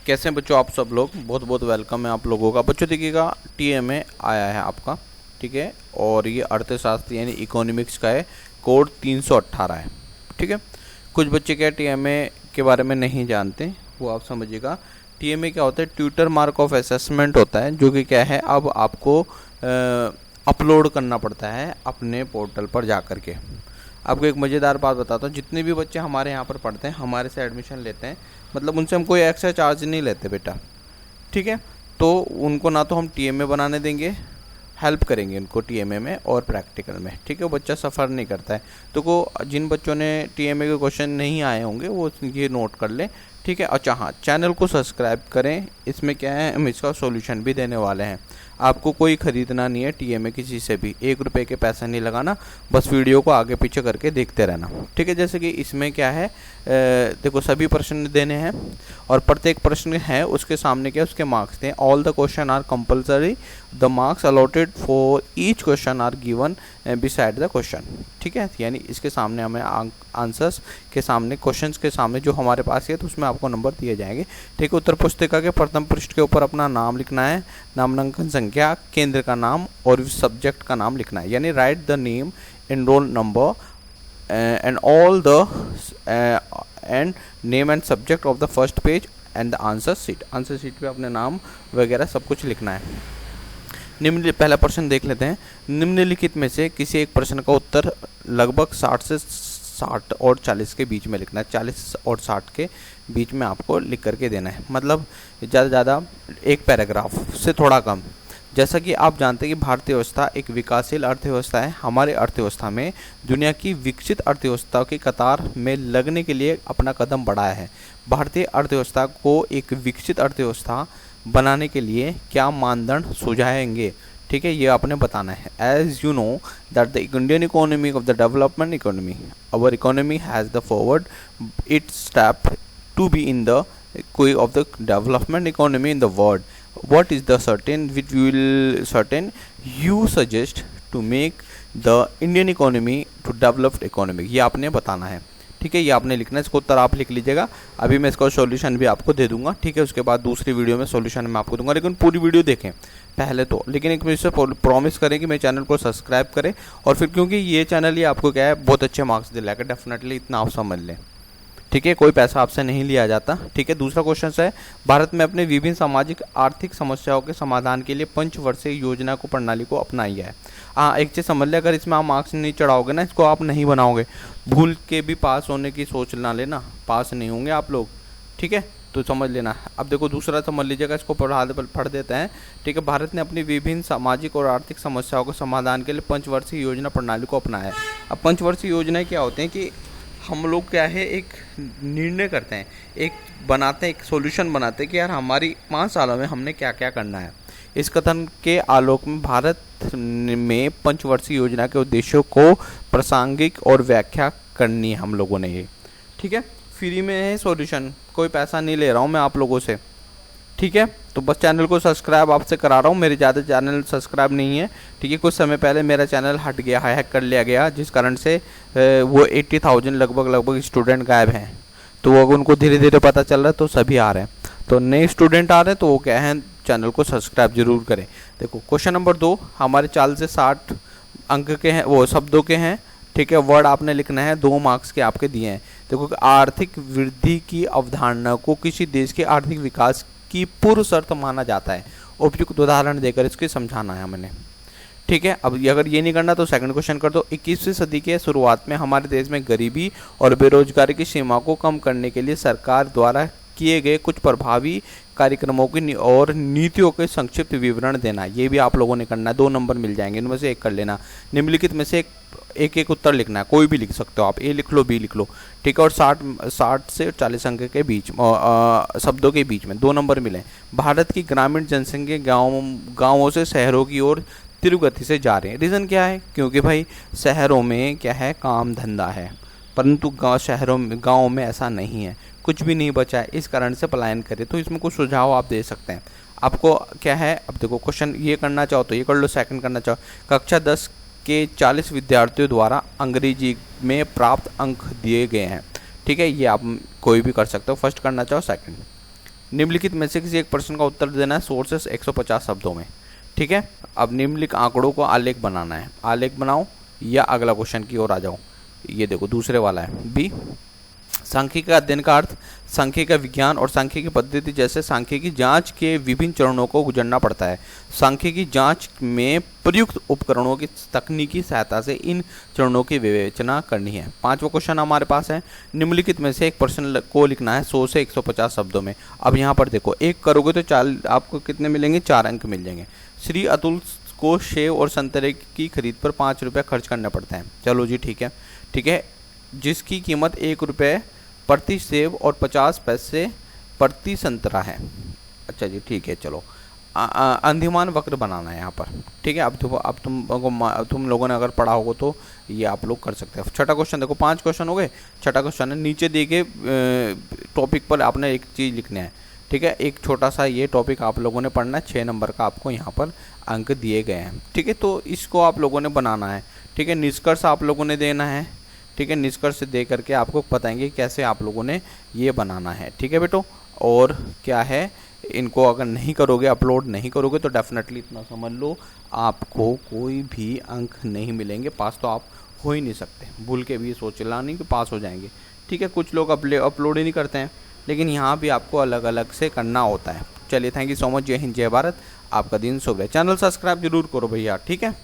कैसे हैं बच्चों आप सब लोग। बहुत बहुत वेलकम है आप लोगों का। बच्चों देखिएगा टीएमए आया है आपका, ठीक है, और ये अर्थशास्त्र यानी इकोनॉमिक्स का है। कोड 318 है, ठीक है। कुछ बच्चे क्या टीएमए के बारे में नहीं जानते, वो आप समझिएगा। टीएमए क्या होता है? ट्यूटर मार्क ऑफ असेसमेंट होता है, जो कि क्या है, अब आपको अपलोड करना पड़ता है अपने पोर्टल पर जा कर के। आपको एक मज़ेदार बात बताता हूँ, जितने भी बच्चे हमारे यहाँ पर पढ़ते हैं, हमारे से एडमिशन लेते हैं, मतलब उनसे हम कोई एक्स्ट्रा चार्ज नहीं लेते बेटा, ठीक है। तो उनको ना तो हम टीएमए बनाने देंगे, हेल्प करेंगे उनको टीएमए में और प्रैक्टिकल में, ठीक है। वो बच्चा सफ़र नहीं करता है। तो जिन बच्चों ने टीएमए के क्वेश्चन नहीं आए होंगे वो ये नोट कर लें, ठीक है। अच्छा हाँ, चैनल को सब्सक्राइब करें। इसमें क्या है, हम इसका सॉल्यूशन भी देने वाले हैं। आपको कोई ख़रीदना नहीं है टीएमए किसी से भी, 1 रुपये के पैसा नहीं लगाना, बस वीडियो को आगे पीछे करके देखते रहना, ठीक है। जैसे कि इसमें क्या है, देखो सभी प्रश्न देने हैं और प्रत्येक प्रश्न है उसके सामने क्या उसके मार्क्स दें। All the question are compulsory, the marks allotted for each question are given beside the question, ठीक है। यानी इसके सामने हमें आंसर्स के सामने, क्वेश्चंस के सामने जो हमारे पास है तो उसमें आपको नंबर दिए जाएंगे, ठीक है। उत्तर पुस्तिका के प्रथम पृष्ठ के ऊपर अपना नाम लिखना है, नामांकन संख्या, केंद्र का नाम और सब्जेक्ट का नाम लिखना है। यानी right the name, enrol number and all the end name and subject of the first page and the answer sheet. Answer sheet पे अपने नाम वगैरह सब कुछ लिखना है। पहला प्रश्न देख लेते हैं। निम्नलिखित में से किसी एक प्रश्न का उत्तर लगभग 60 से 60 और 40 के बीच में लिखना है। 40 और 60 के बीच में आपको लिख करके देना है, मतलब ज़्यादा से ज़्यादा एक पैराग्राफ से थोड़ा कम। जैसा कि आप जानते हैं कि भारतीय व्यवस्था एक विकासशील अर्थव्यवस्था है। हमारे अर्थव्यवस्था में दुनिया की विकसित अर्थव्यवस्थाओं की कतार में लगने के लिए अपना कदम बढ़ाया है। भारतीय अर्थव्यवस्था को एक विकसित अर्थव्यवस्था बनाने के लिए क्या मानदंड सुझाएंगे, ठीक है, ये आपने बताना है। As you know that the Indian economy of the development economy, our economy has the forward its step to be in the कोई of the development economy in the world. What is the certain which we will certain you suggest to make the Indian economy to developed economy, ये आपने बताना है, ठीक है। ये आपने लिखना है, इसको उत्तर आप लिख लीजिएगा। अभी मैं इसका सॉल्यूशन भी आपको दे दूंगा, ठीक है। उसके बाद दूसरी वीडियो में सॉल्यूशन मैं आपको दूंगा, लेकिन पूरी वीडियो देखें पहले तो। लेकिन एक मुझसे प्रॉमिस करें कि मेरे चैनल को सब्सक्राइब करें, और फिर क्योंकि ये चैनल ही आपको क्या है बहुत अच्छे मार्क्स दिलाएगा, डेफिनेटली इतना आप समझ लें, ठीक है। कोई पैसा आपसे नहीं लिया जाता, ठीक है। दूसरा क्वेश्चन है, भारत में अपने विभिन्न सामाजिक आर्थिक समस्याओं के समाधान के लिए पंचवर्षीय योजना को प्रणाली को अपनाई है। हाँ, एक चीज़ समझ ले, अगर इसमें आप मार्क्स नहीं चढ़ाओगे ना, इसको आप नहीं बनाओगे, भूल के भी पास होने की सोच ना लेना, पास नहीं होंगे आप लोग, ठीक है। तो समझ लेना। अब देखो दूसरा समझ लीजिएगा, इसको पढ़ देते हैं, ठीक है। भारत ने अपनी विभिन्न सामाजिक और आर्थिक समस्याओं के समाधान के लिए पंचवर्षीय योजना प्रणाली को अपनाया है। अब पंचवर्षीय योजनाएं क्या होती हैं कि हम लोग क्या है, एक निर्णय करते हैं, एक बनाते हैं, एक सॉल्यूशन बनाते हैं कि यार हमारी 5 सालों में हमने क्या क्या करना है। इस कथन के आलोक में भारत में पंचवर्षीय योजना के उद्देश्यों को प्रासंगिक और व्याख्या करनी है हम लोगों ने, ये ठीक है। फ्री में है सॉल्यूशन, कोई पैसा नहीं ले रहा हूँ मैं आप लोगों से, ठीक है। तो बस चैनल को सब्सक्राइब आपसे करा रहा हूँ, मेरे ज़्यादा चैनल सब्सक्राइब नहीं है, ठीक है। कुछ समय पहले मेरा चैनल हट गया, हैक कर लिया गया, जिस कारण से वो 80,000 लगभग स्टूडेंट गायब हैं। तो वो उनको धीरे धीरे पता चल रहा है, तो सभी आ रहे हैं, तो नए स्टूडेंट आ रहे हैं, तो वो क्या है, चैनल को सब्सक्राइब जरूर करें। देखो क्वेश्चन नंबर 2 हमारे 40 से 60 अंक के हैं, वो शब्दों के हैं, ठीक है। वर्ड आपने लिखना है, 2 मार्क्स के आपके दिए हैं। देखो आर्थिक वृद्धि की अवधारणा को किसी देश के आर्थिक विकास की पूर्व शर्त माना जाता है। उपयुक्त उदाहरण देकर इसके समझाना है हमने, ठीक है। अब अगर ये नहीं करना तो सेकंड क्वेश्चन कर दो। 21वीं सदी के शुरुआत में हमारे देश में गरीबी और बेरोजगारी की सीमा को कम करने के लिए सरकार द्वारा किए गए कुछ प्रभावी कार्यक्रमों की और नीतियों के संक्षिप्त विवरण देना, ये भी आप लोगों ने करना है। 2 नंबर मिल जाएंगे, इनमें से एक कर लेना। निम्नलिखित में से एक उत्तर लिखना है, कोई भी लिख सकते हो आप, ए लिख लो, बी लिख लो, ठीक है। और 60 से 40 अंक के बीच शब्दों के बीच में 2 नंबर मिले। भारत की ग्रामीण जनसंख्या गाँवों से शहरों की ओर तीव्र गति से जा रहे हैं। रीज़न क्या है? क्योंकि भाई शहरों में क्या है, काम धंधा है, परंतु गाँव में ऐसा नहीं है, कुछ भी नहीं बचा है, इस कारण से पलायन करे। तो इसमें कुछ सुझाव आप दे सकते हैं। आपको क्या है, अब देखो क्वेश्चन ये करना चाहो तो ये कर लो, सेकंड करना चाहो। कक्षा 10 के 40 विद्यार्थियों द्वारा अंग्रेजी में प्राप्त अंक दिए गए हैं, ठीक है। ये आप कोई भी कर सकते हो, फर्स्ट करना चाहो सेकंड, निम्नलिखित में से किसी एक प्रश्न का उत्तर देना है सोर्सेस 150 शब्दों में। ठीक है, अब निम्नलिखित आंकड़ों को आलेख बनाना है। आलेख बनाओ या अगला क्वेश्चन की ओर आ जाओ। ये देखो दूसरे वाला है बी। सांख्यिकी अध्ययन का अर्थ सांख्यिकी विज्ञान और सांख्यिकी पद्धति जैसे सांख्यिकी जांच के विभिन्न चरणों को गुजरना पड़ता है। सांख्यिकी जांच में प्रयुक्त उपकरणों की तकनीकी सहायता से इन चरणों की विवेचना करनी है। पांचवा क्वेश्चन हमारे पास है, निम्नलिखित में से एक प्रश्न को लिखना है 100 से 150 शब्दों में। अब यहाँ पर देखो, एक करोगे तो 4 आपको कितने मिलेंगे, 4 अंक मिल जाएंगे। श्री अतुल को सेव और संतरे की खरीद पर 5 रुपये खर्च करने पड़ते हैं। चलो जी ठीक है, ठीक है, जिसकी कीमत 1 रुपये प्रति सेब और 50 पैसे प्रति संतरा है। अच्छा जी ठीक है, चलो अंधिमान वक्र बनाना है यहाँ पर। ठीक है, अब तुम लोगों ने अगर पढ़ा होगा तो ये आप लोग कर सकते हैं। छठा क्वेश्चन देखो, 5 क्वेश्चन हो गए। छठा क्वेश्चन है, नीचे दिए गए टॉपिक पर आपने एक चीज़ लिखना है। ठीक है, एक छोटा सा ये टॉपिक आप लोगों ने पढ़ना है। 6 नंबर का आपको यहाँ पर अंक दिए गए हैं। ठीक है, तो इसको आप लोगों ने बनाना है। ठीक है, निष्कर्ष आप लोगों ने देना है। ठीक है, निष्कर्ष दे करके आपको बताएंगे कैसे आप लोगों ने ये बनाना है। ठीक है बेटो, और क्या है, इनको अगर नहीं करोगे, अपलोड नहीं करोगे तो डेफिनेटली इतना समझ लो आपको कोई भी अंक नहीं मिलेंगे। पास तो आप हो ही नहीं सकते। भूल के भी सोचना नहीं कि पास हो जाएंगे। ठीक है, कुछ लोग अपलोड ही नहीं करते हैं, लेकिन यहाँ भी आपको अलग अलग से करना होता है। चलिए, थैंक यू सो मच। जय हिंद, जय भारत। आपका दिन शुभ रहे। चैनल सब्सक्राइब जरूर करो भैया। ठीक है।